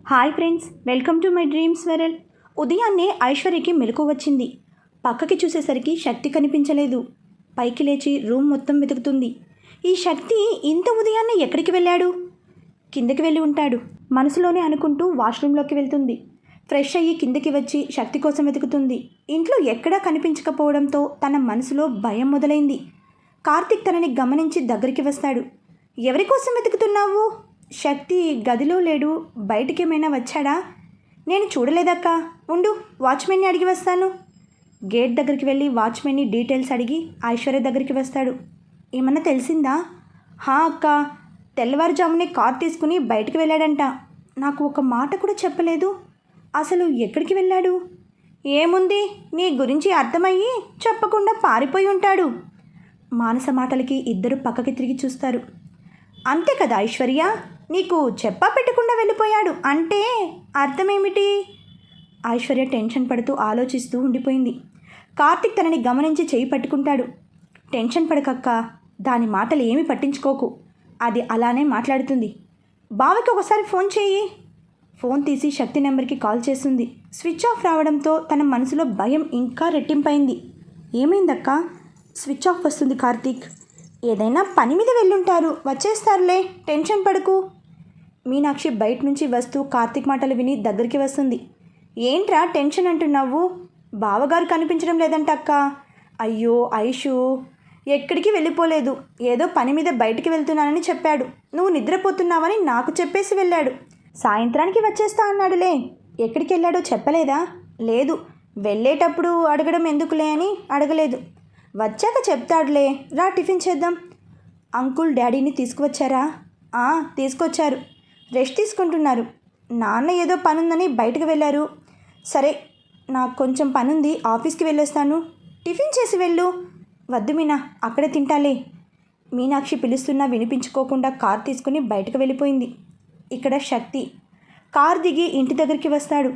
Hi friends, welcome to my dreams world. ఉదయాన్నే ఐశ్వర్యకి మెలకు వచ్చింది. పక్కకి చూసేసరికి శక్తి కనిపించలేదు. పైకి లేచి రూమ్ మొత్తం వెతుకుతుంది. ఈ శక్తి ఇంత ఉదయాన్నే ఎక్కడికి వెళ్ళాడు? కిందకి వెళ్ళి ఉంటాడు మనసులోనే అనుకుంటూ వాష్రూమ్లోకి వెళ్తుంది. ఫ్రెష్ అయ్యి కిందకి వచ్చి శక్తి కోసం వెతుకుతుంది. ఇంట్లో ఎక్కడా కనిపించకపోవడంతో తన మనసులో భయం మొదలైంది. కార్తిక్ తనని గమనించి దగ్గరికి వస్తాడు. ఎవరి కోసం వెతుకుతున్నావు? శక్తి గదిలో లేడు, బయటికేమైనా వచ్చాడా? నేను చూడలేదక్కా, ఉండు వాచ్మెన్ని అడిగి వస్తాను. గేట్ దగ్గరికి వెళ్ళి వాచ్మెన్ని డీటెయిల్స్ అడిగి ఐశ్వర్య దగ్గరికి వస్తాడు. ఏమన్నా తెలిసిందా? హా అక్క, తెల్లవారుజామునే కార్ తీసుకుని బయటికి వెళ్ళాడంట. నాకు ఒక మాట కూడా చెప్పలేదు. అసలు ఎక్కడికి వెళ్ళాడు? ఏముంది, నీ గురించి అర్థమయ్యి చెప్పకుండా పారిపోయి ఉంటాడు. మానస మాటలకి ఇద్దరు పక్కకి తిరిగి చూస్తారు. అంతే కదా ఐశ్వర్య, నీకు చెప్పా పెట్టకుండా వెళ్ళిపోయాడు అంటే అర్థమేమిటి? ఐశ్వర్య టెన్షన్ పడుతూ ఆలోచిస్తూ ఉండిపోయింది. కార్తిక్ తనని గమనించి చేయి పట్టుకుంటాడు. టెన్షన్ పడకక్క, దాని మాటలు ఏమీ పట్టించుకోకు, అది అలానే మాట్లాడుతుంది. బావకి ఒకసారి ఫోన్ చేయి. ఫోన్ తీసి శక్తి నెంబర్కి కాల్ చేస్తుంది. స్విచ్ ఆఫ్ రావడంతో తన మనసులో భయం ఇంకా రెట్టింపైంది. ఏమైందక్క? స్విచ్ ఆఫ్ వస్తుంది కార్తీక్. ఏదైనా పని మీద వెళ్ళుంటారు, వచ్చేస్తారులే, టెన్షన్ పడకు. మీనాక్షి బయట నుంచి వస్తూ కార్తీక్ మాటలు విని దగ్గరికి వస్తుంది. ఏంట్రా టెన్షన్ అంటున్నావు? బావగారు కనిపించడం లేదంట అక్క. అయ్యో ఐషు, ఎక్కడికి వెళ్ళిపోలేదు, ఏదో పని మీద బయటికి వెళ్తున్నానని చెప్పాడు. నువ్వు నిద్రపోతున్నావని నాకు చెప్పేసి వెళ్ళాడు. సాయంత్రానికి వచ్చేస్తా అన్నాడులే. ఎక్కడికి వెళ్ళాడో చెప్పలేదా? లేదు, వెళ్ళేటప్పుడు అడగడం ఎందుకులే అని అడగలేదు. వచ్చాక చెప్తాడులే, రా టిఫిన్ చేద్దాం. అంకుల్ డాడీని తీసుకువచ్చారా? తీసుకొచ్చారు, రెస్ట్ తీసుకుంటున్నారు. నాన్న ఏదో పనుందని బయటకు వెళ్ళారు. సరే, నాకు కొంచెం పనుంది, ఆఫీస్కి వెళ్ళొస్తాను. టిఫిన్ చేసి వెళ్ళు. వద్దు మీనా, అక్కడే తింటాలే. మీనాక్షి పిలుస్తున్నా వినిపించుకోకుండా కార్ తీసుకుని బయటకు వెళ్ళిపోయింది. ఇక్కడ శక్తి కార్ దిగి ఇంటి దగ్గరికి వస్తాడు.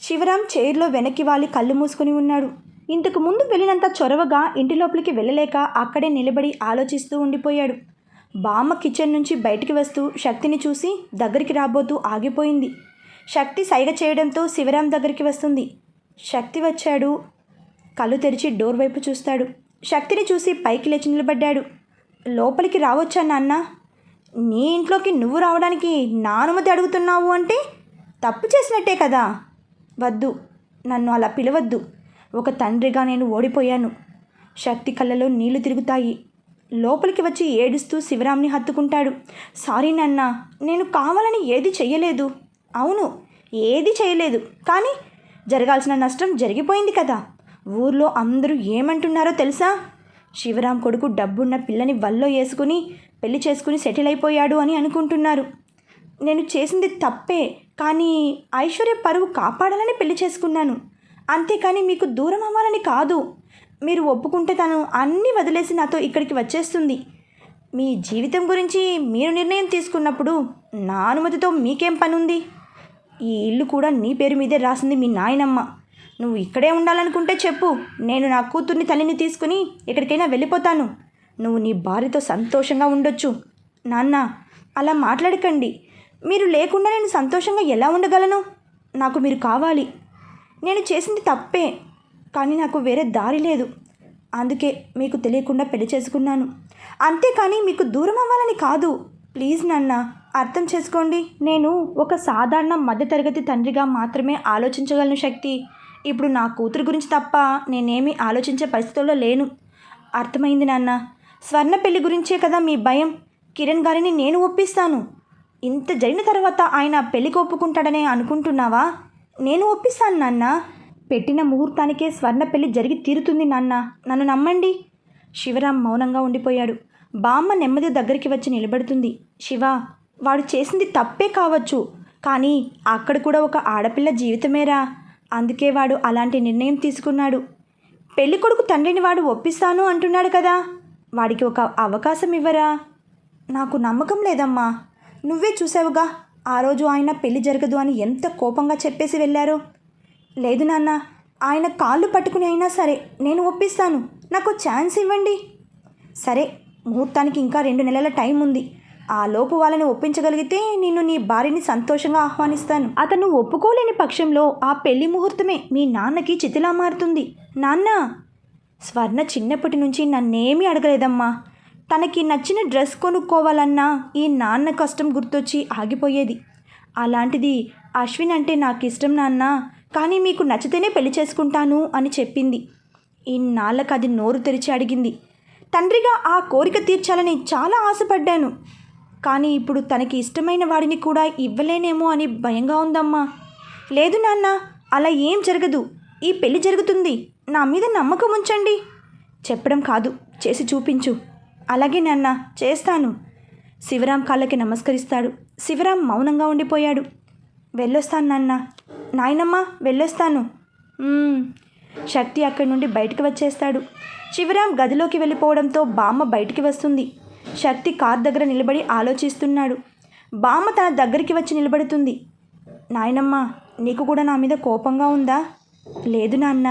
శివరాం చైర్లో వెనక్కి వాలి కళ్ళు మూసుకుని ఉన్నాడు. ఇంతకు ముందు వెళ్ళినంత చొరవగా ఇంటి లోపలికి వెళ్ళలేక అక్కడే నిలబడి ఆలోచిస్తూ ఉండిపోయాడు. బామ్మ కిచెన్ నుంచి బయటికి వస్తూ శక్తిని చూసి దగ్గరికి రాబోతూ ఆగిపోయింది. శక్తి సైగ చేయడంతో శివరాం దగ్గరికి వస్తుంది. శక్తి వచ్చాడు. కళ్ళు తెరిచి డోర్ వైపు చూస్తాడు. శక్తిని చూసి పైకి లేచి నిలబడ్డాడు. లోపలికి రావచ్చా నాన్న? నీ ఇంట్లోకి నువ్వు రావడానికి నా అనుమతి అడుగుతున్నావు అంటే తప్పు చేసినట్టే కదా. వద్దు, నన్ను అలా పిలవద్దు. ఒక తండ్రిగా నేను ఓడిపోయాను. శక్తి కళ్ళలో నీళ్లు తిరుగుతాయి. లోపలికి వచ్చి ఏడుస్తూ శివరాంని హత్తుకుంటాడు. సారీ నాన్న, నేను కావాలని ఏది చెయ్యలేదు. అవును, ఏది చేయలేదు, కానీ జరగాల్సిన నష్టం జరిగిపోయింది కదా. ఊర్లో అందరూ ఏమంటున్నారో తెలుసా? శివరాం కొడుకు డబ్బున్న పిల్లని వల్లో వేసుకుని పెళ్లి చేసుకుని సెటిల్ అయిపోయాడు అని అనుకుంటున్నారు. నేను చేసింది తప్పే, కానీ ఐశ్వర్య పరువు కాపాడాలని పెళ్లి చేసుకున్నాను. అంతేకాని మీకు దూరం అవ్వాలని కాదు. మీరు ఒప్పుకుంటే తను అన్నీ వదిలేసి నాతో ఇక్కడికి వచ్చేస్తుంది. మీ జీవితం గురించి మీరు నిర్ణయం తీసుకున్నప్పుడు నా అనుమతితో మీకేం పనుంది? ఈ ఇల్లు కూడా నీ పేరు మీదే రాసింది మీ నాయనమ్మ. నువ్వు ఇక్కడే ఉండాలనుకుంటే చెప్పు, నేను నా కూతుర్ని తల్లిని తీసుకుని ఎక్కడికైనా వెళ్ళిపోతాను. నువ్వు నీ భార్యతో సంతోషంగా ఉండొచ్చు. నాన్న, అలా మాట్లాడకండి. మీరు లేకుండా నేను సంతోషంగా ఎలా ఉండగలను? నాకు మీరు కావాలి. నేను చేసింది తప్పే, కానీ నాకు వేరే దారి లేదు. అందుకే మీకు తెలియకుండా పెళ్లి చేసుకున్నాను. అంతేకాని మీకు దూరం అవ్వాలని కాదు. ప్లీజ్ నాన్న, అర్థం చేసుకోండి. నేను ఒక సాధారణ మధ్యతరగతి తండ్రిగా మాత్రమే ఆలోచించగలను శక్తి. ఇప్పుడు నా కూతురు గురించి తప్ప నేనేమీ ఆలోచించే పరిస్థితుల్లో లేను. అర్థమైంది నాన్న. స్వర్ణ పెళ్లి గురించే కదా మీ భయం. కిరణ్ గారిని నేను ఒప్పిస్తాను. ఇంత జరిగిన తర్వాత ఆయన పెళ్లికి ఒప్పుకుంటాడనే అనుకుంటున్నావా? నేను ఒప్పిస్తాను నాన్న. పెట్టిన ముహూర్తానికే స్వర్ణ పెళ్లి జరిగి తీరుతుంది నాన్న, నన్ను నమ్మండి. శివరాం మౌనంగా ఉండిపోయాడు. బామ్మ నెమ్మది దగ్గరికి వచ్చి నిలబడుతుంది. శివ, వాడు చేసింది తప్పే కావచ్చు, కానీ అక్కడ కూడా ఒక ఆడపిల్ల జీవితమేరా. అందుకే వాడు అలాంటి నిర్ణయం తీసుకున్నాడు. పెళ్లి కొడుకు తండ్రిని వాడు ఒప్పిస్తాను అంటున్నాడు కదా. వాడికి ఒక అవకాశం ఇవ్వరా? నాకు నమ్మకం లేదమ్మా. నువ్వే చూసావుగా, ఆ రోజు ఆయన పెళ్లి జరగదు అని ఎంత కోపంగా చెప్పేసి వెళ్ళారో. లేదు నాన్న, ఆయన కాళ్ళు పట్టుకుని అయినా సరే నేను ఒప్పిస్తాను. నాకు ఛాన్స్ ఇవ్వండి. సరే, ముహూర్తానికి ఇంకా 2 నెలల టైం ఉంది. ఆ లోపు వాళ్ళని ఒప్పించగలిగితే నేను నీ భార్యని సంతోషంగా ఆహ్వానిస్తాను. అతను ఒప్పుకోలేని పక్షంలో ఆ పెళ్లి ముహూర్తమే మీ నాన్నకి చితిలా మారుతుంది. నాన్న, స్వర్ణ చిన్నప్పటి నుంచి నన్నేమీ అడగలేదమ్మా. తనకి నచ్చిన డ్రెస్ కొనుక్కోవాలన్నా ఈ నాన్న కష్టం గుర్తొచ్చి ఆగిపోయేది. అలాంటిది అశ్విన్ అంటే నాకు ఇష్టం నాన్న, కానీ మీకు నచ్చితేనే పెళ్లి చేసుకుంటాను అని చెప్పింది. ఇన్నాళ్ళకు అది నోరు తెరిచి అడిగింది. తండ్రిగా ఆ కోరిక తీర్చాలని చాలా ఆశపడ్డాను. కానీ ఇప్పుడు తనకి ఇష్టమైన వాడిని కూడా ఇవ్వలేనేమో అని భయంగా ఉందమ్మా. లేదు నాన్న, అలా ఏం జరగదు. ఈ పెళ్లి జరుగుతుంది. నా మీద నమ్మకం ఉంచండి. చెప్పడం కాదు, చేసి చూపించు. అలాగే నాన్న, చేస్తాను. శివరాం కాళ్ళకి నమస్కరిస్తాడు. శివరాం మౌనంగా ఉండిపోయాడు. వెళ్ళొస్తాను నాన్న. నాయనమ్మ, వెళ్ళొస్తాను. శక్తి అక్కడి నుండి బయటకు వచ్చేస్తాడు. శివరాం గదిలోకి వెళ్ళిపోవడంతో బామ్మ బయటికి వస్తుంది. శక్తి కార్ దగ్గర నిలబడి ఆలోచిస్తున్నాడు. బామ్మ తన దగ్గరికి వచ్చి నిలబడుతుంది. నాయనమ్మ, నీకు కూడా నా మీద కోపంగా ఉందా? లేదు నాన్న,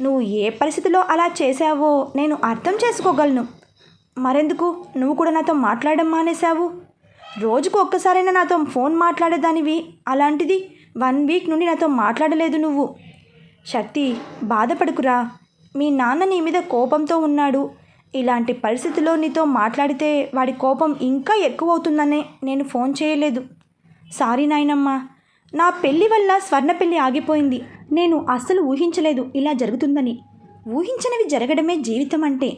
నువ్వు ఏ పరిస్థితిలో అలా చేశావో నేను అర్థం చేసుకోగలను. మరెందుకు నువ్వు కూడా నాతో మాట్లాడడం మానేశావు? రోజుకు ఒక్కసారైనా నాతో ఫోన్ మాట్లాడేదానివి, అలాంటిది 1 వీక్ నుండి నాతో మాట్లాడలేదు నువ్వు. శక్తి, బాధపడుకురా. మీ నాన్న నీ మీద కోపంతో ఉన్నాడు. ఇలాంటి పరిస్థితిలో నీతో మాట్లాడితే వాడి కోపం ఇంకా ఎక్కువ అవుతుందనే నేను ఫోన్ చేయలేదు. సారీ నాయనమ్మ. నా పెళ్ళి వల్ల స్వర్ణ పెళ్ళి ఆగిపోయింది. నేను అస్సలు ఊహించలేదు ఇలా జరుగుతుందని. ఊహించనివి జరగడమే జీవితం అంటే.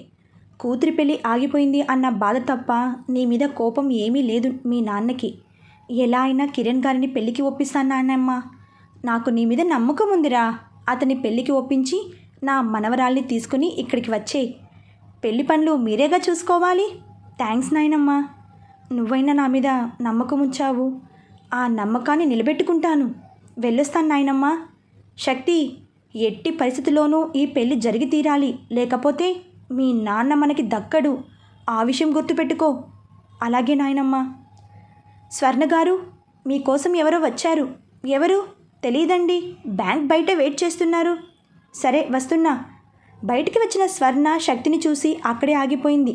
కూతురి పెళ్ళి ఆగిపోయింది అన్న బాధ తప్ప నీ మీద కోపం ఏమీ లేదు మీ నాన్నకి. ఎలా అయినా కిరణ్ గారిని పెళ్ళికి ఒప్పిస్తాను నాన్నమ్మ. నాకు నీ మీద నమ్మకం ఉందిరా. అతని పెళ్ళికి ఒప్పించి నా మనవరాల్ని తీసుకుని ఇక్కడికి వచ్చే. పెళ్లి పనులు మీరేగా చూసుకోవాలి. థ్యాంక్స్ నాయనమ్మ. నువ్వైనా నా మీద నమ్మకం ఉంచావు. ఆ నమ్మకాన్ని నిలబెట్టుకుంటాను. వెళ్ళొస్తాను నాయనమ్మ. శక్తి, ఎట్టి పరిస్థితిలోనూ ఈ పెళ్ళి జరిగి తీరాలి. లేకపోతే మీ నాన్న మనకి దక్కడు. ఆ విషయం గుర్తుపెట్టుకో. అలాగే నాయనమ్మ. స్వర్ణగారు, మీకోసం ఎవరో వచ్చారు. ఎవరు? తెలీదండి. బ్యాంక్ బయట వెయిట్ చేస్తున్నారు. సరే, వస్తున్నా. బయటికి వచ్చిన స్వర్ణ శక్తిని చూసి అక్కడే ఆగిపోయింది.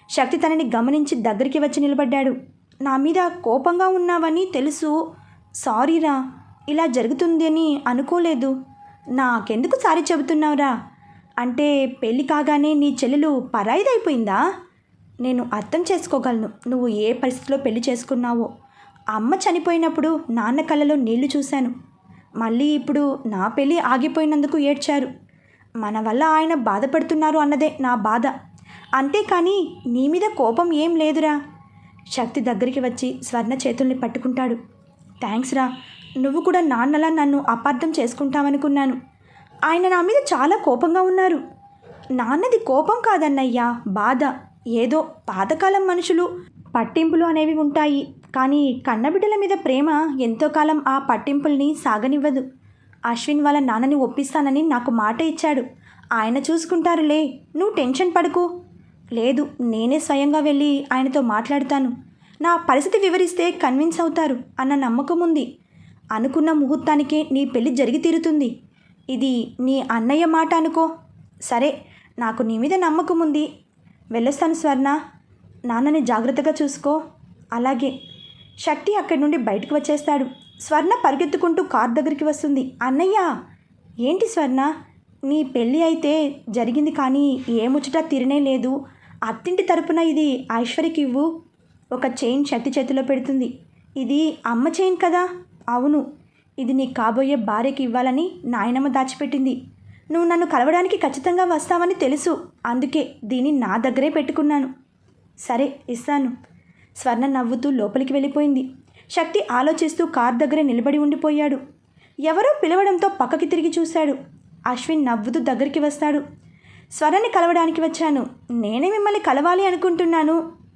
శక్తి తనని గమనించి దగ్గరికి వచ్చి నిలబడ్డాడు. నా మీద కోపంగా ఉన్నావని తెలుసు. సారీరా, ఇలా జరుగుతుంది అని అనుకోలేదు. నాకెందుకు సారీ చెబుతున్నావురా? అంటే పెళ్ళి కాగానే నీ చెల్లెలు పరాయిదైపోయిందా? నేను అర్థం చేసుకోగలను నువ్వు ఏ పరిస్థితిలో పెళ్లి చేసుకున్నావో. అమ్మ చనిపోయినప్పుడు నాన్న కళ్ళలో నీళ్లు చూశాను. మళ్ళీ ఇప్పుడు నా పెళ్ళి ఆగిపోయినందుకు ఏడ్చారు. మన వల్ల ఆయన బాధపడుతున్నారు అన్నదే నా బాధ. అంతేకాని నీ మీద కోపం ఏం లేదురా. శక్తి దగ్గరికి వచ్చి స్వర్ణ చేతుల్ని పట్టుకుంటాడు. థ్యాంక్స్ రా. నువ్వు కూడా నాన్నలా నన్ను అపార్థం చేసుకుంటావనుకున్నాను. ఆయన నా మీద చాలా కోపంగా ఉన్నారు. నాన్నది కోపం కాదన్నయ్యా, బాధ. ఏదో పాతకాలం మనుషులు పట్టింపులు అనేవి ఉంటాయి. కానీ కన్నబిడ్డల మీద ప్రేమ ఎంతో కాలం ఆ పట్టింపుల్ని సాగనివ్వదు. అశ్విన్ వాళ్ళ నాన్నని ఒప్పిస్తానని నాకు మాట ఇచ్చాడు. ఆయన చూసుకుంటారులే, నువ్వు టెన్షన్ పడకు. లేదు, నేనే స్వయంగా వెళ్ళి ఆయనతో మాట్లాడతాను. నా పరిస్థితి వివరిస్తే కన్విన్స్ అవుతారు అన్న నమ్మకం ఉంది. అనుకున్న ముహూర్తానికే నీ పెళ్ళి జరిగి తీరుతుంది. ఇది నీ అన్నయ్య మాట అనుకో. సరే, నాకు నీ మీద నమ్మకం ఉంది. వెళ్ళొస్తాను స్వర్ణ. నాన్నని జాగ్రత్తగా చూసుకో. అలాగే. శక్తి అక్కడి నుండి బయటకు వచ్చేస్తాడు. స్వర్ణ పరిగెత్తుకుంటూ కార్ దగ్గరికి వస్తుంది. అన్నయ్య. ఏంటి స్వర్ణ? నీ పెళ్ళి అయితే జరిగింది, కానీ ఏ ముచ్చట తీరనే లేదు. అత్తింటి తరపున ఇది ఐశ్వర్యకి ఇవ్వు. ఒక చైన్ శక్తి చేతిలో పెడుతుంది. ఇది అమ్మ చైన్ కదా? అవును. ఇది నీ కాబోయే భార్యకి ఇవ్వాలని నాయనమ్మ దాచిపెట్టింది. నువ్వు నన్ను కలవడానికి ఖచ్చితంగా వస్తావని తెలుసు. అందుకే దీన్ని నా దగ్గరే పెట్టుకున్నాను. సరే, ఇస్తాను. స్వర్ణ నవ్వుతూ లోపలికి వెళ్ళిపోయింది. శక్తి ఆలోచిస్తూ కార్ దగ్గరే నిలబడి ఉండిపోయాడు. ఎవరో పిలవడంతో పక్కకి తిరిగి చూశాడు. అశ్విన్ నవ్వుతూ దగ్గరికి వస్తాడు. స్వర్ణని కలవడానికి వచ్చాను. నేనే మిమ్మల్ని కలవాలి అనుకుంటున్నాను.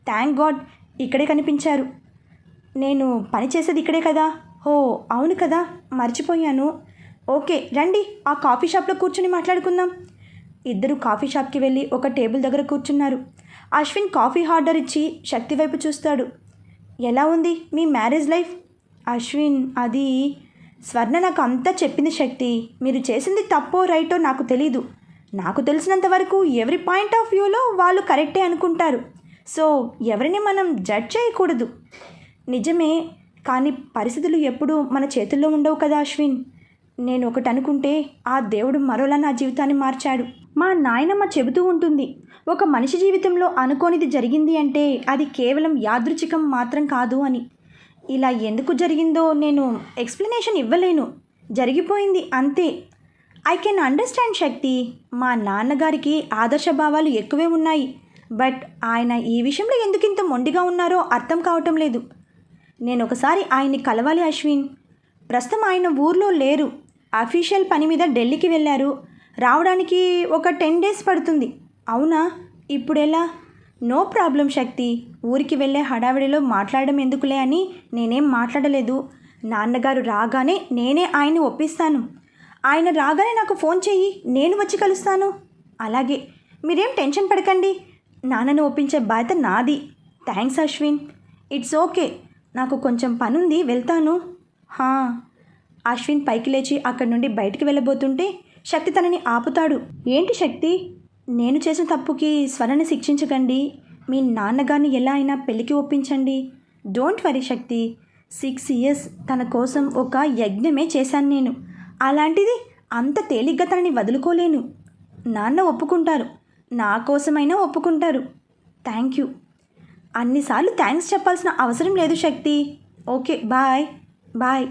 థ్యాంక్ గాడ్, ఇక్కడే కనిపించారు. నేను పని చేసేది ఇక్కడే కదా? ఓ అవును కదా, మర్చిపోయాను. ఓకే రండి, ఆ కాఫీ షాప్లో కూర్చొని మాట్లాడుకుందాం. ఇద్దరు కాఫీ షాప్కి వెళ్ళి ఒక టేబుల్ దగ్గర కూర్చున్నారు. అశ్విన్ కాఫీ ఆర్డర్ ఇచ్చి శక్తి వైపు చూస్తాడు. ఎలా ఉంది మీ మ్యారేజ్ లైఫ్? అశ్విన్, అది స్వర్ణ నాకు అంతా చెప్పింది. శక్తి, మీరు చేసింది తప్పో రైటో నాకు తెలీదు. నాకు తెలిసినంత వరకు ఎవరి పాయింట్ ఆఫ్ వ్యూలో వాళ్ళు కరెక్టే అనుకుంటారు. సో ఎవరిని మనం జడ్జ్ చేయకూడదు. నిజమే, కానీ పరిస్థితులు ఎప్పుడూ మన చేతుల్లో ఉండవు కదా అశ్విన్. నేను ఒకటి అనుకుంటే ఆ దేవుడు మరోలా నా జీవితాన్ని మార్చాడు. మా నాయనమ్మ చెబుతూ ఉంటుంది, ఒక మనిషి జీవితంలో అనుకోనిది జరిగింది అంటే అది కేవలం యాదృచ్ఛికం మాత్రం కాదు అని. ఇలా ఎందుకు జరిగిందో నేను ఎక్స్ప్లెనేషన్ ఇవ్వలేను, జరిగిపోయింది అంతే. ఐ కెన్ అండర్స్టాండ్ శక్తి. మా నాన్నగారికి ఆదర్శ భావాలు ఎక్కువే ఉన్నాయి, బట్ ఆయన ఈ విషయంలో ఎందుకింత మొండిగా ఉన్నారో అర్థం కావటం లేదు. నేను ఒకసారి ఆయన్ని కలవాలి అశ్విన్. ప్రస్తుతం ఆయన ఊర్లో లేరు, అఫీషియల్ పని మీద ఢిల్లీకి వెళ్ళారు. రావడానికి ఒక 10 days పడుతుంది. అవునా? ఇప్పుడు ఎలా? నో ప్రాబ్లం శక్తి. ఊరికి వెళ్ళే హడావిడిలో మాట్లాడడం ఎందుకులే అని నేనేం మాట్లాడలేదు. నాన్నగారు రాగానే నేనే ఆయన్ని ఒప్పిస్తాను. ఆయన రాగానే నాకు ఫోన్ చెయ్యి, నేను వచ్చి కలుస్తాను. అలాగే, మీరేం టెన్షన్ పడకండి. నాన్నను ఒప్పించే బాధ్యత నాది. థ్యాంక్స్ అశ్విన్. ఇట్స్ ఓకే, నాకు కొంచెం పనుంది, వెళ్తాను. హా. అశ్విన్ పైకి లేచి అక్కడి నుండి బయటికి వెళ్ళబోతుంటే శక్తి తనని ఆపుతాడు. ఏంటి శక్తి? నేను చేసిన తప్పుకి స్వరని శిక్షించకండి. మీ నాన్నగారిని ఎలా అయినా పెళ్ళికి ఒప్పించండి. Don't worry Shakti. 6 years తన కోసం ఒక యజ్ఞమే చేశాను నేను. అలాంటిది అంత తేలిగ్గా తనని వదులుకోలేను. నాన్న ఒప్పుకుంటారు, నా కోసమైనా ఒప్పుకుంటారు. Thank you. అన్నిసార్లు థ్యాంక్స్ చెప్పాల్సిన అవసరం లేదు Shakti. Okay, bye bye.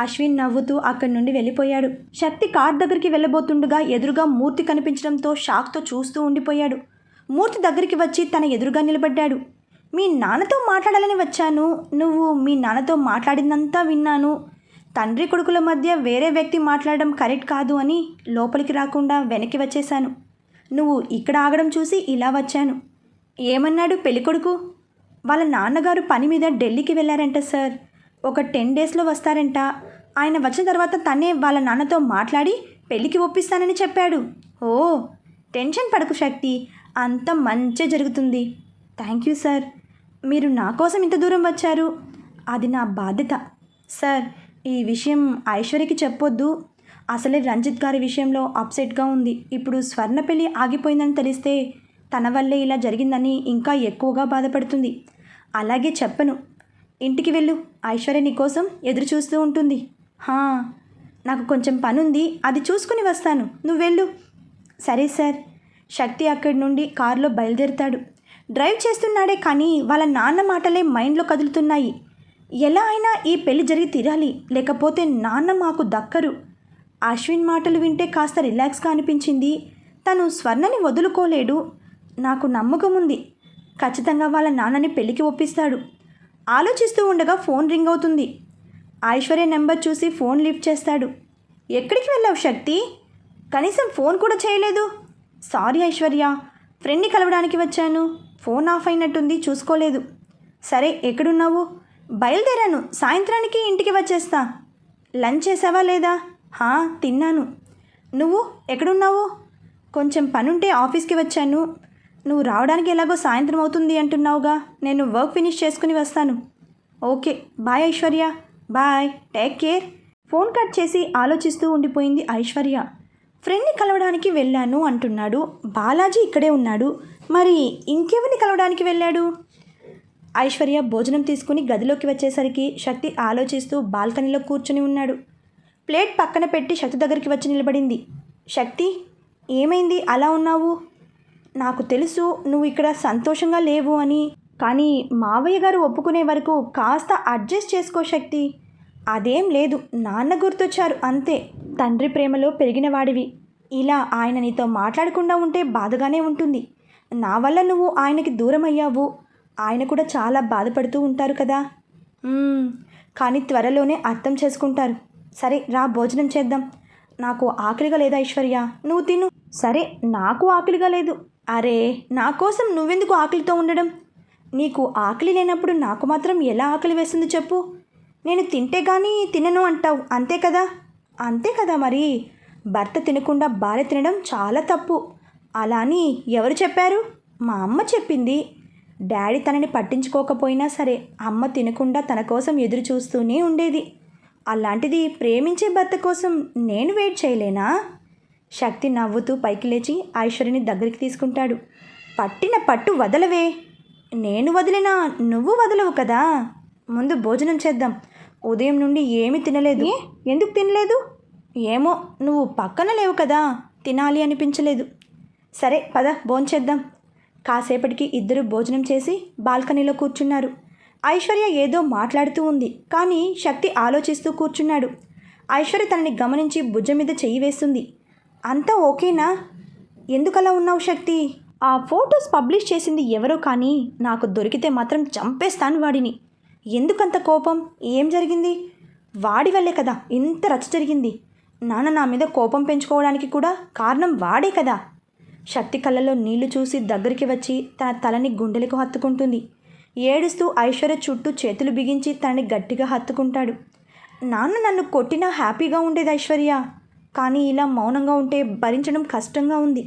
Ashwin నవ్వుతూ అక్కడి నుండి వెళ్ళిపోయాడు. శక్తి కార్ దగ్గరికి వెళ్ళబోతుండగా ఎదురుగా మూర్తి కనిపించడంతో షాక్తో చూస్తూ ఉండిపోయాడు. మూర్తి దగ్గరికి వచ్చి తన ఎదురుగా నిలబడ్డాడు. మీ నాన్నతో మాట్లాడాలని వచ్చాను. నువ్వు మీ నాన్నతో మాట్లాడిందంతా విన్నాను. తండ్రి కొడుకుల మధ్య వేరే వ్యక్తి మాట్లాడడం కరెక్ట్ కాదు అని లోపలికి రాకుండా వెనక్కి వచ్చేశాను. నువ్వు ఇక్కడ ఆగడం చూసి ఇలా వచ్చాను. ఏమన్నాడు పెళ్ళికొడుకు? వాళ్ళ నాన్నగారు పని మీద ఢిల్లీకి వెళ్ళారంట సార్. ఒక 10 daysలో వస్తారంట. ఆయన వచ్చిన తర్వాత తనే వాళ్ళ నాన్నతో మాట్లాడి పెళ్ళికి ఒప్పిస్తానని చెప్పాడు. ఓ, టెన్షన్ పడకు శక్తి, అంత మంచి జరుగుతుంది. Thank you sir. మీరు నా కోసం ఇంత దూరం వచ్చారు. అది నా బాధ్యత. సార్, ఈ విషయం ఐశ్వర్యకి చెప్పొద్దు. అసలే రంజిత్ గారి విషయంలో అప్సెట్గా ఉంది. ఇప్పుడు స్వర్ణ పెళ్ళి ఆగిపోయిందని తెలిస్తే తన వల్లే ఇలా జరిగిందని ఇంకా ఎక్కువగా బాధపడుతుంది. అలాగే చెప్పను. ఇంటికి వెళ్ళు, ఐశ్వర్య నీ కోసం ఎదురు చూస్తూ ఉంటుంది. హా, నాకు కొంచెం పనుంది, అది చూసుకుని వస్తాను, నువ్వు వెళ్ళు. సరే సార్. శక్తి అక్కడి నుండి కారులో బయలుదేరుతాడు. డ్రైవ్ చేస్తున్నాడే కానీ వాళ్ళ నాన్న మాటలే మైండ్లో కదులుతున్నాయి. ఎలా అయినా ఈ పెళ్లి జరిగి తీరాలి, లేకపోతే నాన్న మాకు దక్కరు. అశ్విన్ మాటలు వింటే కాస్త రిలాక్స్గా అనిపించింది. తను స్వర్ణని వదులుకోలేడు. నాకు నమ్మకం ఉంది, ఖచ్చితంగా వాళ్ళ నాన్నని పెళ్ళికి ఒప్పిస్తాడు. ఆలోచిస్తూ ఉండగా ఫోన్ రింగ్ అవుతుంది. ఐశ్వర్య నెంబర్ చూసి ఫోన్ లిఫ్ట్ చేస్తాడు. ఎక్కడికి వెళ్ళావు శక్తి? కనీసం ఫోన్ కూడా చేయలేదు. సారీ ఐశ్వర్య, ఫ్రెండ్ని కలవడానికి వచ్చాను. ఫోన్ ఆఫ్ అయినట్టుంది, చూసుకోలేదు. సరే, ఎక్కడున్నావు? బయలుదేరాను, సాయంత్రానికి ఇంటికి వచ్చేస్తా. లంచ్ చేసావా లేదా? హా, తిన్నాను. నువ్వు ఎక్కడున్నావు? కొంచెం పనుంటే ఆఫీస్కి వచ్చాను. నువ్వు రావడానికి ఎలాగో సాయంత్రం అవుతుంది అంటున్నావుగా, నేను వర్క్ ఫినిష్ చేసుకుని వస్తాను. Okay, bye Aishwarya. Bye, take care. Phone cut చేసి ఆలోచిస్తూ ఉండిపోయింది ఐశ్వర్య. ఫ్రెండ్ని కలవడానికి వెళ్ళాను అంటున్నాడు. బాలాజీ ఇక్కడే ఉన్నాడు, మరి ఇంకెవరిని కలవడానికి వెళ్ళాడు? ఐశ్వర్య భోజనం తీసుకుని గదిలోకి వచ్చేసరికి శక్తి ఆలోచిస్తూ బాల్కనీలో కూర్చుని ఉన్నాడు. ప్లేట్ పక్కన పెట్టి శక్తి దగ్గరికి వచ్చి నిలబడింది. శక్తి, ఏమైంది అలా ఉన్నావు? నాకు తెలుసు నువ్వు ఇక్కడ సంతోషంగా లేవు అని, కానీ మావయ్య గారు ఒప్పుకునే వరకు కాస్త అడ్జస్ట్ చేసుకో శక్తి. అదేం లేదు, నాన్న గుర్తొచ్చారు అంతే. తండ్రి ప్రేమలో పెరిగిన వాడివి. ఇలా ఆయన నీతో మాట్లాడకుండా ఉంటే బాధగానే ఉంటుంది. నా వల్ల నువ్వు ఆయనకి దూరం అయ్యావు. ఆయన కూడా చాలా బాధపడుతూ ఉంటారు కదా. కానీ త్వరలోనే అర్థం చేసుకుంటారు. సరే రా, భోజనం చేద్దాం. నాకు ఆకలిగా లేదా ఐశ్వర్య? నువ్వు తిను. సరే, నాకు ఆకలిగా లేదు. అరే, నా కోసం నువ్వెందుకు ఆకలితో ఉండడం? నీకు ఆకలి లేనప్పుడు నాకు మాత్రం ఎలా ఆకలి వేస్తుంది చెప్పు? నేను తింటే కానీ తినను అంటావు, అంతే కదా? అంతే కదా మరి. భర్త తినకుండా భార్య తినడం చాలా తప్పు. అలా అని ఎవరు చెప్పారు? మా అమ్మ చెప్పింది. డాడీ తనని పట్టించుకోకపోయినా సరే అమ్మ తినకుండా తన కోసం ఎదురు చూస్తూనే ఉండేది. అలాంటిది ప్రేమించే భర్త కోసం నేను వెయిట్ చేయలేనా? శక్తి నవ్వుతూ పైకి లేచి ఐశ్వర్యని దగ్గరికి తీసుకుంటాడు. పట్టిన పట్టు వదలవే. నేను వదిలినా నువ్వు వదలవు కదా. ముందు భోజనం చేద్దాం. ఉదయం నుండి ఏమీ తినలేదు. ఎందుకు తినలేదు? ఏమో, నువ్వు పక్కన లేవు కదా, తినాలి అనిపించలేదు. సరే పద భోంచేద్దాం. కాసేపటికి ఇద్దరు భోజనం చేసి బాల్కనీలో కూర్చున్నారు. ఐశ్వర్య ఏదో మాట్లాడుతూ ఉంది, కానీ శక్తి ఆలోచిస్తూ కూర్చున్నాడు. ఐశ్వర్య తనని గమనించి భుజం మీద చెయ్యి వేస్తుంది. అంతా ఓకేనా? ఎందుకలా ఉన్నావు శక్తి? ఆ ఫొటోస్ పబ్లిష్ చేసింది ఎవరో కానీ నాకు దొరికితే మాత్రం చంపేస్తాను వాడిని. ఎందుకంత కోపం? ఏం జరిగింది? వాడి వల్లే కదా ఇంత రచ్చ జరిగింది. నాన్న నా మీద కోపం పెంచుకోవడానికి కూడా కారణం వాడే కదా. శక్తి కళ్ళలో నీళ్లు చూసి దగ్గరికి వచ్చి తన తలని గుండెలకు హత్తుకుంటుంది. ఏడుస్తూ ఐశ్వర్య చుట్టూ చేతులు బిగించి తనని గట్టిగా హత్తుకుంటాడు. నాన్న నన్ను కొట్టినా హ్యాపీగా ఉండేది ఐశ్వర్య, కానీ ఇలా మౌనంగా ఉంటే భరించడం కష్టంగా ఉంది.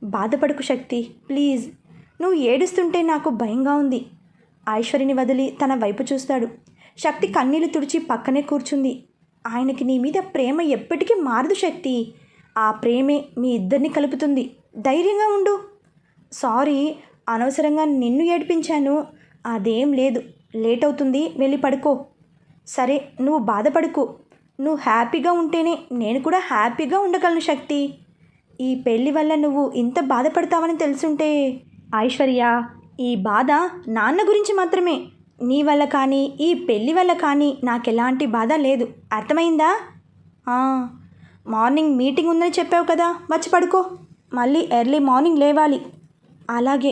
బాధపడకు శక్తి, ప్లీజ్. నువ్వు ఏడుస్తుంటే నాకు భయంగా ఉంది. ఐశ్వర్యని వదిలి తన వైపు చూస్తాడు. శక్తి కన్నీళ్లు తుడిచి పక్కనే కూర్చుంది. ఆయనకి నీ మీద ప్రేమ ఎప్పటికీ మారదు శక్తి. ఆ ప్రేమే మీ ఇద్దరిని కలుపుతుంది. ధైర్యంగా ఉండు. సారీ, అనవసరంగా నిన్ను ఏడిపించాను. అదేం లేదు, లేట్ అవుతుంది, వెళ్ళి పడుకో. సరే, నువ్వు బాధపడుకో. నువ్వు హ్యాపీగా ఉంటేనే నేను కూడా హ్యాపీగా ఉండగలను శక్తి. ఈ పెళ్ళి వల్ల నువ్వు ఇంత బాధపడతావని తెలుసుంటే. ఐశ్వర్య, ఈ బాధ నాన్న గురించి మాత్రమే. నీ వల్ల కానీ ఈ పెళ్ళి వల్ల కానీ నాకెలాంటి బాధ లేదు. అర్థమైందా? మార్నింగ్ మీటింగ్ ఉందని చెప్పావు కదా, వచ్చి పడుకో. మళ్ళీ ఎర్లీ మార్నింగ్ లేవాలి. అలాగే.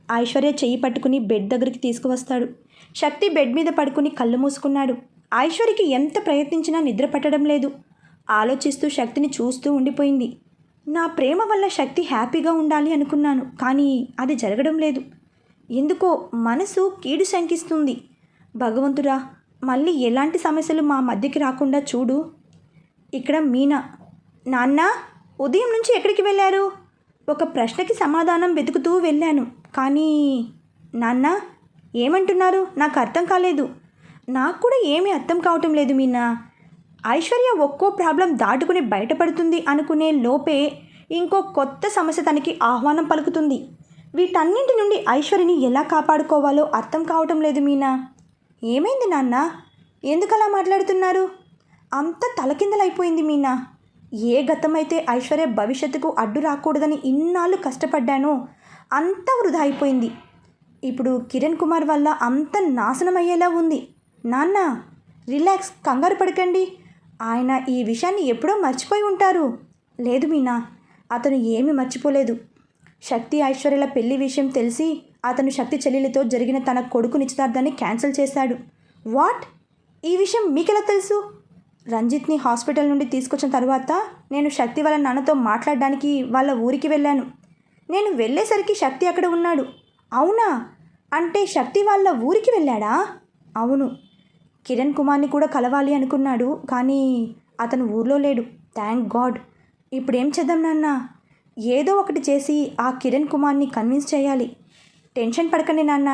ఐశ్వర్య చెయ్యి పట్టుకుని బెడ్ దగ్గరికి తీసుకువస్తాడు. శక్తి బెడ్ మీద పడుకుని కళ్ళు మూసుకున్నాడు. ఐశ్వర్యకి ఎంత ప్రయత్నించినా నిద్ర పట్టడం లేదు. ఆలోచిస్తూ శక్తిని చూస్తూ ఉండిపోయింది. నా ప్రేమ వల్ల శక్తి హ్యాపీగా ఉండాలి అనుకున్నాను, కానీ అది జరగడం లేదు. ఎందుకో మనసు కీడు శంకిస్తుంది. భగవంతుడా, మళ్ళీ ఎలాంటి సమస్యలు మా మధ్యకి రాకుండా చూడు. ఇక్కడ మీనా. నాన్న, ఉదయం నుంచి ఎక్కడికి వెళ్ళారు? ఒక ప్రశ్నకి సమాధానం వెతుకుతూ వెళ్ళాను, కానీ. నాన్న, ఏమంటున్నారు? నాకు అర్థం కాలేదు. నాకు కూడా ఏమీ అర్థం కావటం లేదు మీనా. ఐశ్వర్య ఒక్కో ప్రాబ్లం దాటుకుని బయటపడుతుంది అనుకునే లోపే ఇంకో కొత్త సమస్య తనకి ఆహ్వానం పలుకుతుంది. వీటన్నింటి నుండి ఐశ్వర్యని ఎలా కాపాడుకోవాలో అర్థం కావటం లేదు మీనా. ఏమైంది నాన్న? ఎందుకలా మాట్లాడుతున్నారు? అంత తలకిందలైపోయింది మీనా. ఏ గతమైతే ఐశ్వర్య భవిష్యత్తుకు అడ్డు రాకూడదని ఇన్నాళ్ళు కష్టపడ్డానో అంతా వృధా అయిపోయింది. ఇప్పుడు కిరణ్ కుమార్ వల్ల అంత నాశనం అయ్యేలా ఉంది. నాన్న, రిలాక్స్, కంగారు పడకండి. ఆయన ఈ విషయాన్ని ఎప్పుడో మర్చిపోయి ఉంటారు. లేదు మీనా, అతను ఏమీ మర్చిపోలేదు. శక్తి ఐశ్వర్యల పెళ్లి విషయం తెలిసి అతను శక్తి చెల్లెలితో జరిగిన తన కొడుకు నిశ్చితార్థాన్ని క్యాన్సిల్ చేశాడు. వాట్? ఈ విషయం మీకెలా తెలుసు? రంజిత్ని హాస్పిటల్ నుండి తీసుకొచ్చిన తర్వాత నేను శక్తి వాళ్ళ నాన్నతో మాట్లాడడానికి వాళ్ళ ఊరికి వెళ్ళాను. నేను వెళ్ళేసరికి శక్తి అక్కడ ఉన్నాడు. అవునా? అంటే శక్తి వాళ్ళ ఊరికి వెళ్ళాడా? అవును. కిరణ్ కుమార్ని కూడా కలవాలి అనుకున్నాడు, కానీ అతను ఊర్లో లేడు. Thank God. ఇప్పుడేం చేద్దాం నాన్న? ఏదో ఒకటి చేసి ఆ కిరణ్ కుమార్ని కన్విన్స్ చేయాలి. టెన్షన్ పడకండి నాన్న.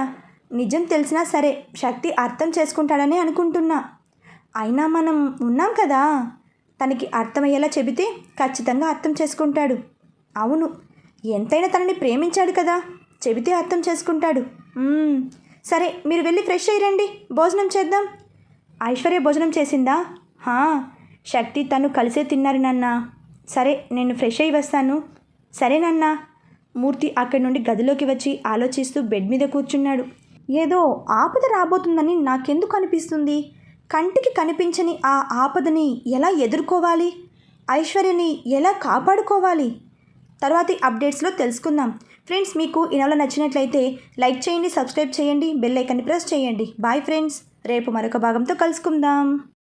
నిజం తెలిసినా సరే శక్తి అర్థం చేసుకుంటాడని అనుకుంటున్నా. అయినా మనం ఉన్నాం కదా, తనకి అర్థమయ్యేలా చెబితే ఖచ్చితంగా అర్థం చేసుకుంటాడు. అవును, ఎంతైనా తనని ప్రేమించాడు కదా, చెబితే అర్థం చేసుకుంటాడు. సరే, మీరు వెళ్ళి ఫ్రెష్ అయ్యిరండి, భోజనం చేద్దాం. ఐశ్వర్య భోజనం చేసిందా? శక్తి తను కలిసే తిన్నారు నాన్న. సరే, నేను ఫ్రెష్ అయ్యి వస్తాను. సరే నాన్న. మూర్తి అక్కడి నుండి గదిలోకి వచ్చి ఆలోచిస్తూ బెడ్ మీద కూర్చున్నాడు. ఏదో ఆపద రాబోతుందని నాకెందుకు అనిపిస్తుంది? కంటికి కనిపించని ఆ ఆపదని ఎలా ఎదుర్కోవాలి? ఐశ్వర్యని ఎలా కాపాడుకోవాలి? తర్వాతి అప్డేట్స్లో తెలుసుకుందాం. ఫ్రెండ్స్, మీకు ఈ నవల నచ్చినట్లయితే లైక్ చేయండి, సబ్స్క్రైబ్ చేయండి, బెల్ ఐకాన్ని ప్రెస్ చేయండి. బాయ్ ఫ్రెండ్స్, రేపు మరొక భాగంతో కలుసుకుందాం.